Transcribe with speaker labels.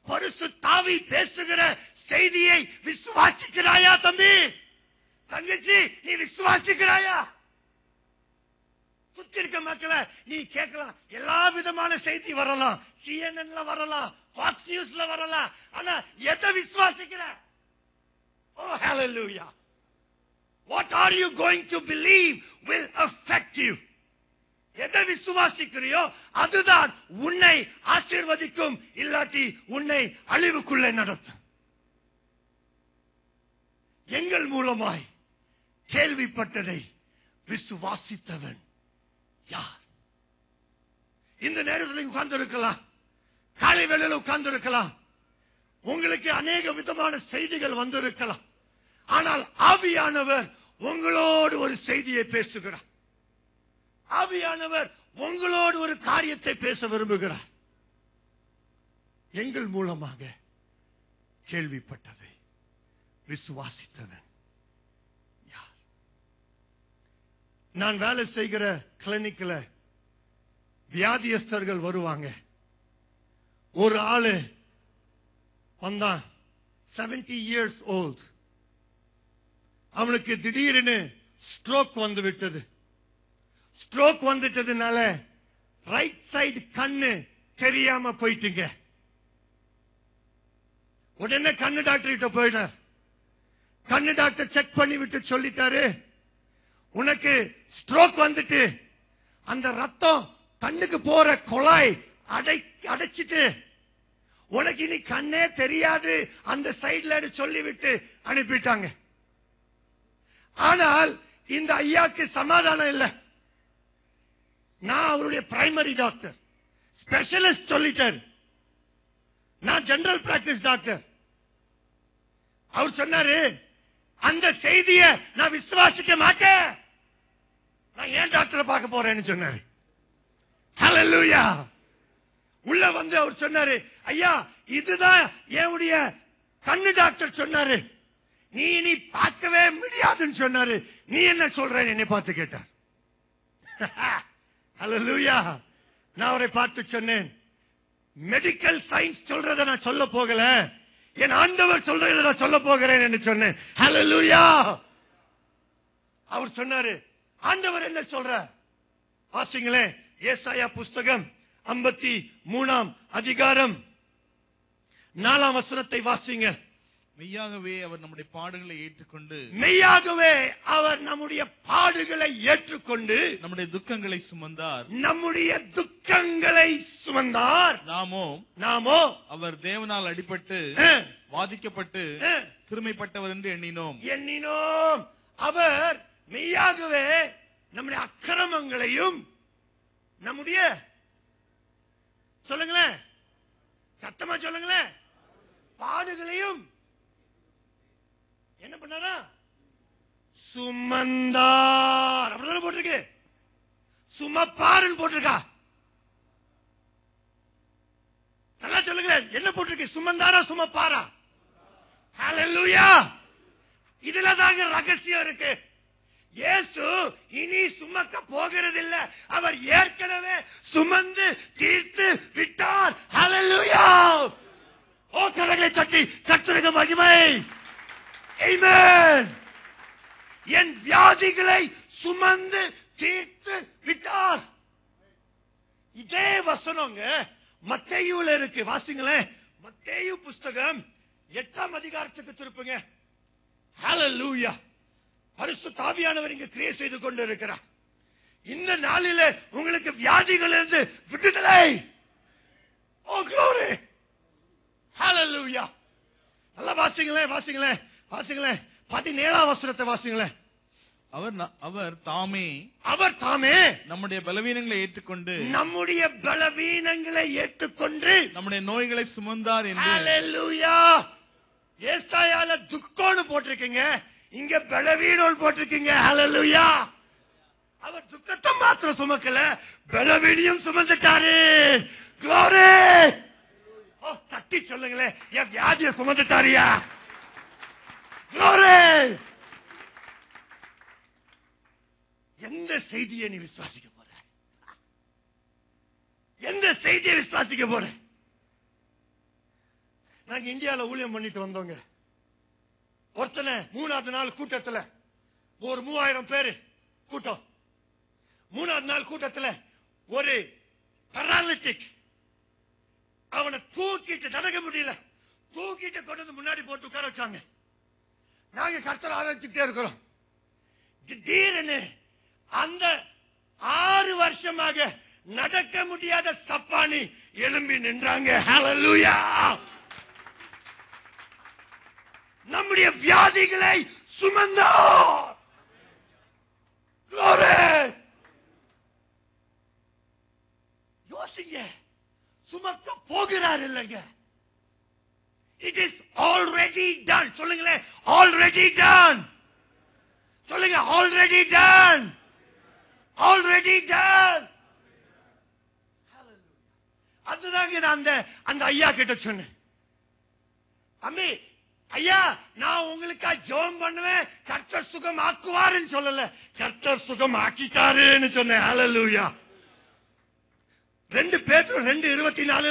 Speaker 1: பரிசுத்த ஆவி பேசுகிற செய்தியை விசுவாசிக்கிறாயா தம்பி? தங்கச்சி, நீ விசுவாசிக்கிறாயா? சுத்தி இருக்க மக்களை நீ கேட்கலாம், எல்லா விதமான செய்தி வரலாம், CNN வரலாம், ஃபாக்ஸ் நியூஸ்ல வரலாம், ஆனா எதை விசுவாசிக்கிற? Oh hallelujah. What are you going to believe will affect you. எதை விசுவாசிக்கிறியோ அதுதான் உன்னை ஆசீர்வதிக்கும், இல்லாட்டி உன்னை அழிவுக்குள்ளே நடத்தும். எங்கள் மூலமாய் கேள்விப்பட்டதை விசுவாசித்தவன் யார்? இந்த நேரத்தில் உட்கார்ந்து இருக்கலாம், காலை வேளையில் உட்கார்ந்து இருக்கலாம், உங்களுக்கு அநேக விதமான செய்திகள் வந்திருக்கலாம், ஆனால் ஆவியானவர் உங்களோடு ஒரு செய்தியை பேசுகிறார். ஆவியானவர் உங்களோடு ஒரு காரியத்தை பேச விரும்புகிறார். எங்கள் மூலமாக கேள்விப்பட்டதை விசுவாசித்தவன் யார்? நான் வேலை செய்கிற கிளினிக்ல வியாதியஸ்தர்கள் வருவாங்க. ஒரு ஆளு வந்தான், 70 years old. அவனுக்கு திடீர்னு ஸ்ட்ரோக் வந்து விட்டது. ஸ்ட்ரோக் வந்துட்டதுனால ரைட் சைடு கண்ணு தெரியாம போயிட்டுங்க. உடனே கண்ணு டாக்டர் கிட்ட போயிட்டார். கண்ணு டாக்டர் செக் பண்ணி விட்டு சொல்லிட்டாரு, உனக்கு ஸ்ட்ரோக் வந்துட்டு அந்த ரத்தம் கண்ணுக்கு போற குழாய் அடைச்சிட்டு உனக்கு இனி கண்ணே தெரியாது அந்த சைடுல சொல்லிவிட்டு அனுப்பிட்டாங்க. ஆனால் இந்த ஐயாக்கு சமாதானம் இல்லை. நான் அவருடைய பிரைமரி டாக்டர், ஸ்பெஷலிஸ்ட் சொல்லிட்டார், நான் ஜெனரல் பிராக்டிஸ் டாக்டர். அவர் சொன்னாரு, அந்த செய்தியை நான் விசுவாசிக்க மாட்டேன், நான் ஏன் டாக்டரை பார்க்க போறேன்னு சொன்னாரு. ஹல்லேலூயா. உள்ள வந்து அவர் சொன்னாரு, ஐயா இதுதான் என்னுடைய கண்ணு டாக்டர் சொன்னாரு, நீ நீ பார்க்கவே முடியாதுன்னு சொன்னாரு, நீ என்ன சொல்ற என்னை பார்த்து கேட்டார். ஹல்லேலூயா. நான் அவரை பார்த்து சொன்னேன், மெடிக்கல் சயின்ஸ் சொல்றத நான் சொல்ல போகல, என் ஆண்டவர் சொல்றத நான் சொல்ல போகிறேன் என்று சொன்னேன். ஹல்லேலூயா. அவர் சொன்னாரு, ஆண்டவர் என்ன சொல்ற? வாசிங்களே, ஏசாயா புஸ்தகம் 53 அதிகாரம் 4 வசனத்தை வாசிங்க.
Speaker 2: மெய்யாகவே அவர் நம்முடைய பாடுகளை ஏற்றுக்கொண்டு,
Speaker 1: மெய்யாகவே அவர் நம்முடைய பாடுகளை ஏற்றுக்கொண்டு
Speaker 2: நம்முடைய துக்கங்களை சுமந்தார்.
Speaker 1: நம்முடைய துக்கங்களை சுமந்தார். நாமோ அவர்
Speaker 2: தேவனால் அடிபட்டு வாதிக்கப்பட்டு சிறுமைப்பட்டவர் என்று எண்ணினோம். அவர் மெய்யாகவே நம்முடைய அக்கிரமங்களையும் நம்முடைய, சொல்லுங்களேன் சத்தமா சொல்லுங்களேன், பாடுகளையும் என்ன பண்ணாரா? சுமந்தார். அப்படிதானே போட்டிருக்கு, சுமப்பாருன்னு போட்டிருக்கா. நல்லா சொல்லுங்களேன், என்ன போட்டிருக்கு? சுமந்தாரா சுமப்பாரா? ஹல்லேலூயா. இதுல தாங்க ரகசியம் இருக்கு. இயேசு இனி சுமக்க போகிறதில்லை, அவர் ஏற்கனவே சுமந்து தீர்த்து விட்டார். ஹல்லேலூயா. ஓ கரங்களை தட்டி கர்த்தருக்கு மகிமை. ஆமென். என் வியாதிகளை சுமந்து தீர்த்து விட்டார். இதே வசனங்க மத்தேயுல இருக்கு, வாசிங்களேன். மத்தேயு புஸ்தகம் 8 அதிகாரத்துக்கு திருப்புங்க. ஹல்லேலூயா. பரிசுத்த ஆவியானவர் இங்கு கிரியை செய்து கொண்டு இருக்கிறார். இந்த நாளில உங்களுக்கு வியாதிகள் இருந்து விடுதலை. ஓ glory. ஹல்லேலூயா. நல்லா வாசிங்களேன், வாசிங்களேன், வாசிங்களேன். 17 வசனத்தை வாசிங்களேன். அவர் தாமே
Speaker 1: நம்முடைய
Speaker 2: பலவீனங்களை ஏற்றுக்கொண்டு
Speaker 1: நம்முடைய
Speaker 2: நோய்களை சுமந்தார் என்று.
Speaker 1: ஹல்லேலூயா. ஏசாயால துக்கம்னு போட்டிருக்கீங்க, இங்க பலவீனம் போட்டிருக்கீங்க. ஹல்லேலூயா. அவர் துக்கத்தை மாத்திரம் சுமக்கல, பலவீனியம் சுமந்துட்டாரு. glory. ஓ தட்டி சொல்லுங்களேன், என் வியாதியை சுமந்துட்டாரியா? glory. எந்த செய்தியை நீ விசுவாசிக்க போற? எந்த செய்தியை விசுவாசிக்க போற? நாங்க இந்தியால ஊழியம் பண்ணிட்டு வந்தோங்க. ஒருத்தனை 3வது நாள் கூட்டத்துல ஒரு 3000 பேரு கூட்டம். 3வது நாள் கூட்டத்துல ஒரு பராலிட்டிக், அவனை தூக்கிட்டு நடக்க முடியல, தூக்கிட்டு கொண்டு வந்து முன்னாடி போட்டு உட்கார வச்சாங்க. நாங்க கர்த்தரை ஆராய்ச்சிட்டே இருக்கிறோம். திடீர்னு அந்த 6 வருஷமாக நடக்க முடியாத சப்பானி எழும்பி நின்றாங்க. ஹல்லேலூயா! நம்முடைய வியாதிகளை சுமந்தார். யோசிங்க, சுமக்க போகிறார் இல்லைங்க. It is already done. சொல்லுங்களேன், already done. சொல்லுங்க, already done. Already done. அதுதாங்க நான் அந்த ஐயா கிட்ட சொன்னேன். அம்மி, ஐயா, நான் உங்களுக்கா ஜெபம் பண்ணுவேன், கர்த்தர் சுகம் ஆக்குவாருன்னு சொல்லல, கர்த்தர் சுகம் ஆக்கிட்டாருன்னு சொன்னேன். ஹல்லேலூயா! 2 பேதுரு 2:24